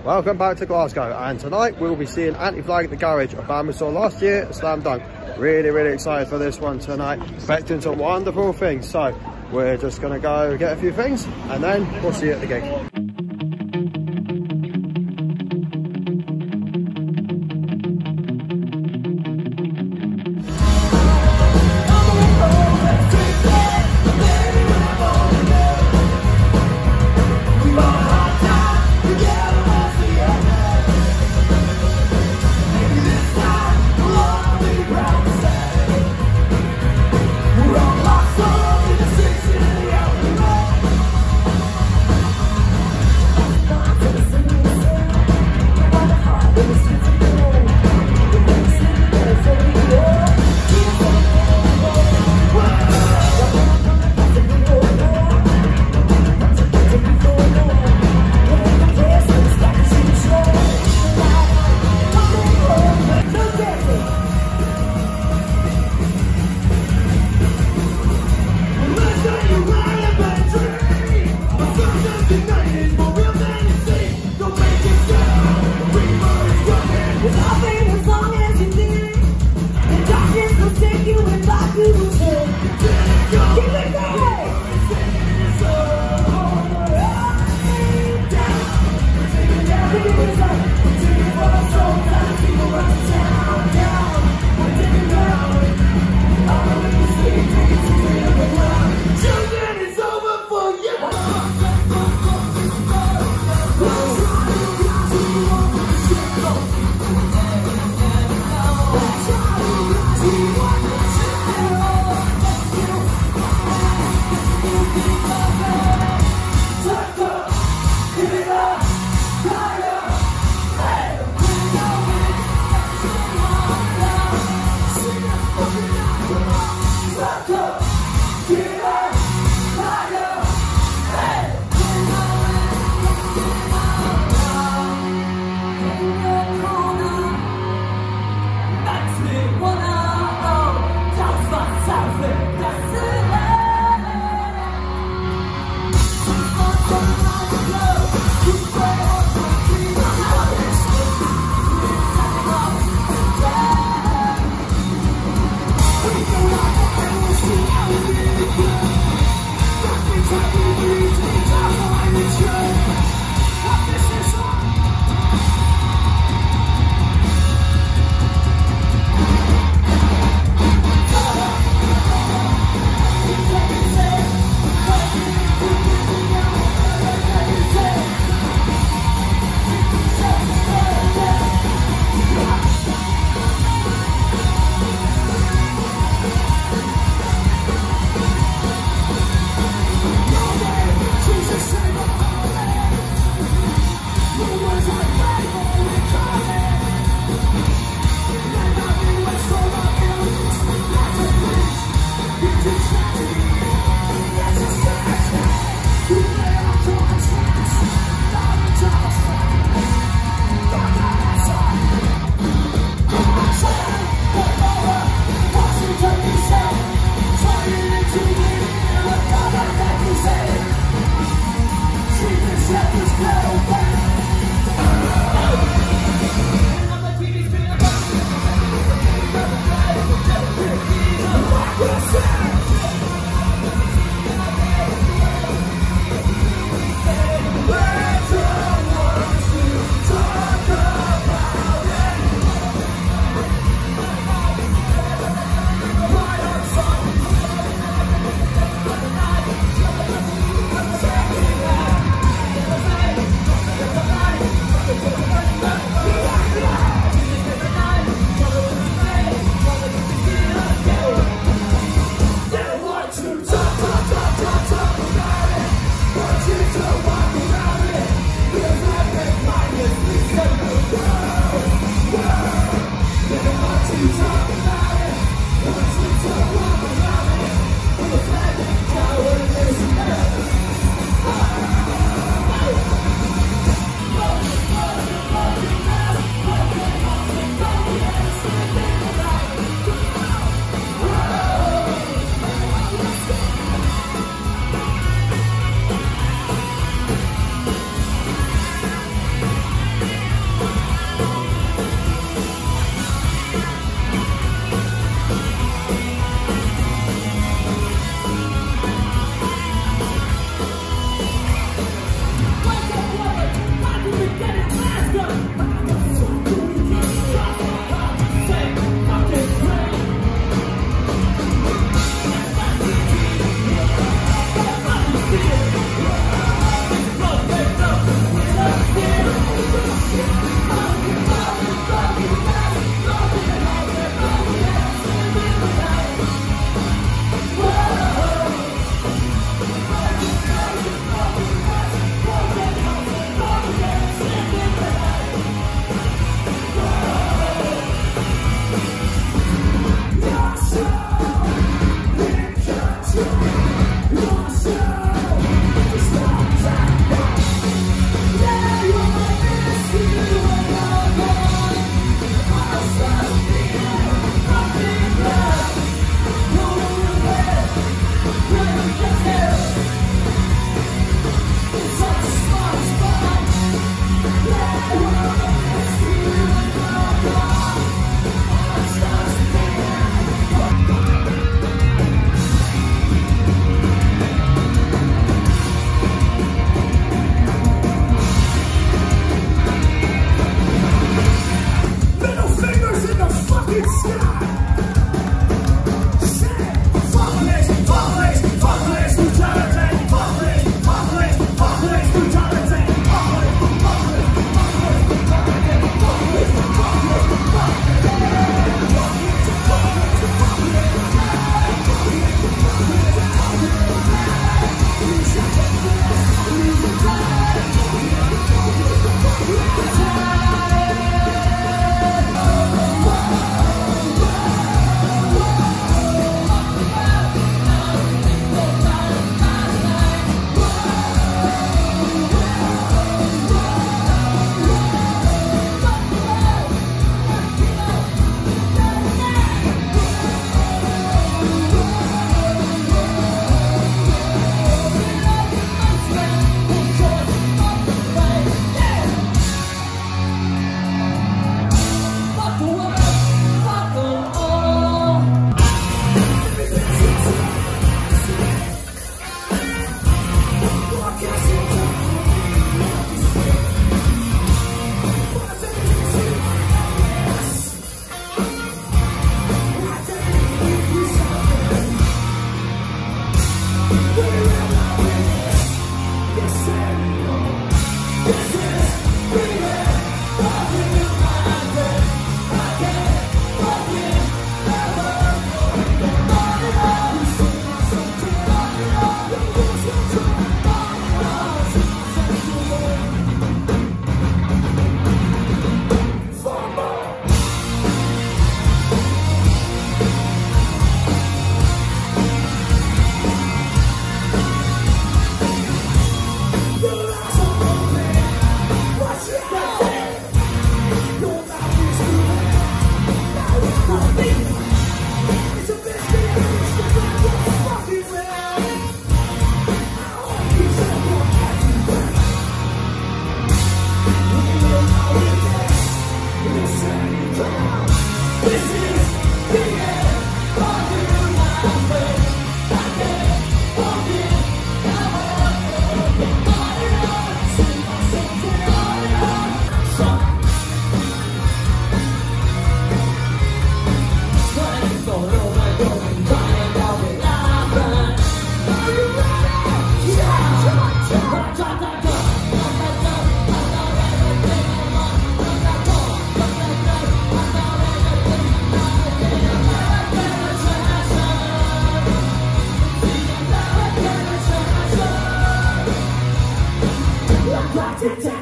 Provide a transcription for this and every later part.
Welcome back to Glasgow, and tonight we'll be seeing Anti-Flag at the Garage, a band we saw last year at Slam Dunk. Really excited for this one tonight, expecting some wonderful things. So we're just going to go get a few things and then we'll see you at the gig.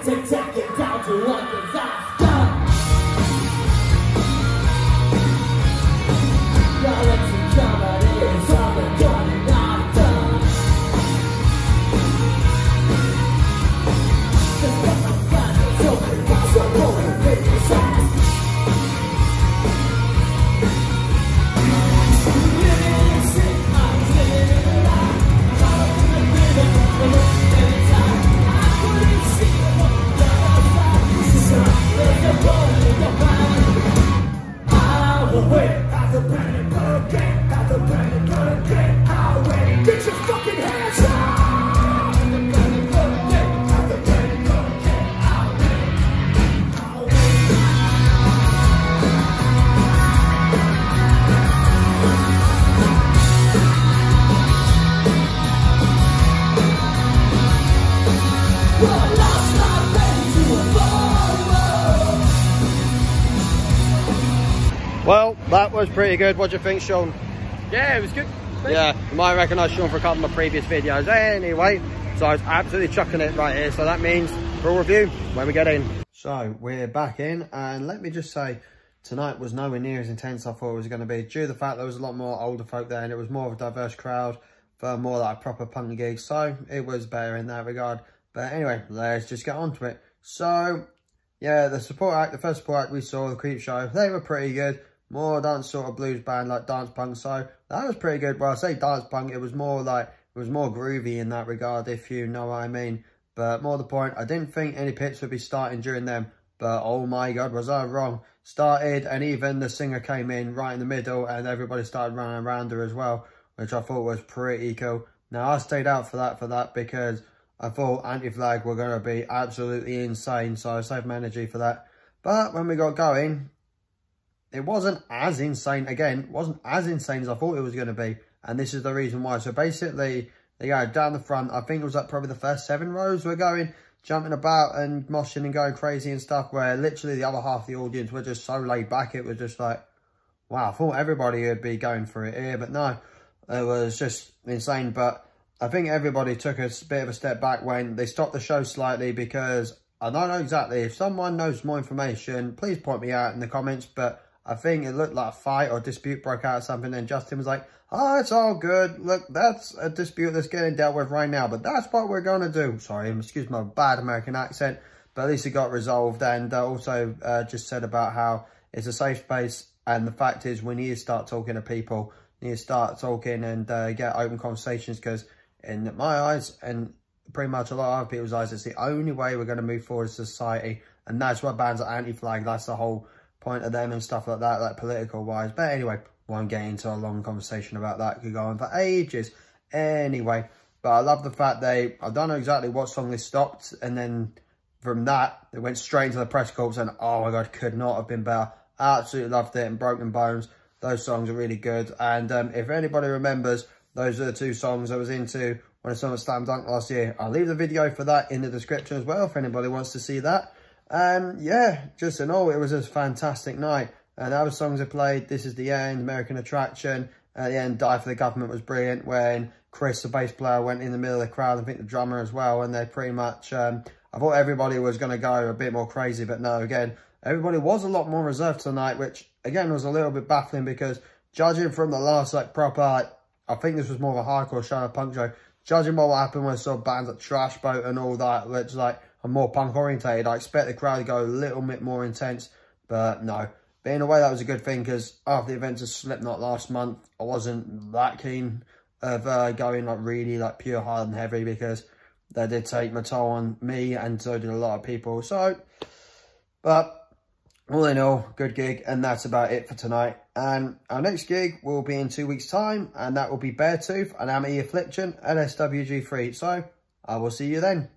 take it down to what disaster. Galaxy comedy is all the going after. Just let my plan so impossible to make me sad. Well, that was pretty good. What do you think, Sean? Yeah, it was good. Yeah, you might recognise Sean for a couple of previous videos. Anyway, so I was absolutely chucking it right here. So that means full review when we get in. So we're back in, and let me just say, tonight was nowhere near as intense as I thought it was going to be, due to the fact there was a lot more older folk there, and it was more of a diverse crowd for more like proper punk gigs. So it was better in that regard. But anyway, let's just get on to it. So yeah, the support act, the first support act we saw, the Creepshow, they were pretty good. More dance sort of blues band, like dance punk. So that was pretty good. Well, I say dance punk, it was more like, it was more groovy in that regard, if you know what I mean. But more the point, I didn't think any pits would be starting during them. But oh my God, was I wrong. Started, and even the singer came in right in the middle, and everybody started running around her as well, which I thought was pretty cool. Now, I stayed out for that because I thought Anti-Flag were going to be absolutely insane. So I saved my energy for that. But when we got going, it wasn't as insane, again, it wasn't as insane as I thought it was going to be. And this is the reason why. So basically, they go down the front. I think it was like probably the first 7 rows were going, jumping about and moshing and going crazy and stuff, where literally the other half of the audience were just so laid back. It was just like, wow, I thought everybody would be going for it here. But no, it was just insane. But I think everybody took a bit of a step back when they stopped the show slightly, because I don't know exactly. If someone knows more information, please point me out in the comments. But I think it looked like a fight or dispute broke out or something, and Justin was like, oh, it's all good. Look, that's a dispute that's getting dealt with right now, but that's what we're going to do. Sorry, excuse my bad American accent, but at least it got resolved. And also just said about how it's a safe space, and the fact is we need to start talking to people, we need to start talking and get open conversations, because in my eyes, and pretty much a lot of other people's eyes, it's the only way we're going to move forward as a society. And that's what bands like Anti-Flag, that's the whole point of them and stuff like that, like political wise. But anyway, won't get into a long conversation about that, could go on for ages. Anyway, but I love the fact I don't know exactly what song they stopped, and then from that they went straight into the press corps, and oh my God, could not have been better. Absolutely loved it. And Broken Bones, those songs are really good. And if anybody remembers, those are the 2 songs I was into when I saw Slam Dunk last year. I'll leave the video for that in the description as well if anybody wants to see that. Yeah, just in all, it was a fantastic night. And other songs I played, This Is the End, American Attraction. At the end, Die for the Government was brilliant, when Chris, the bass player, went in the middle of the crowd. I think the drummer as well. And they pretty much, I thought everybody was going to go a bit more crazy. But no, again, everybody was a lot more reserved tonight, which again was a little bit baffling, because judging from the last like proper, I think this was more of a hardcore show, a punk show. Judging by what happened when I saw bands like Trash Boat and all that, which like are more punk orientated, I expect the crowd to go a little bit more intense. But no, but in a way that was a good thing, because after the events of Slipknot last month, I wasn't that keen of going like really like pure hard and heavy, because they did take my toll on me, and so did a lot of people. So, but all in all, good gig, and that's about it for tonight. And our next gig will be in 2 weeks' time, and that will be Beartooth and Amity Affliction at SWG3. So I will see you then.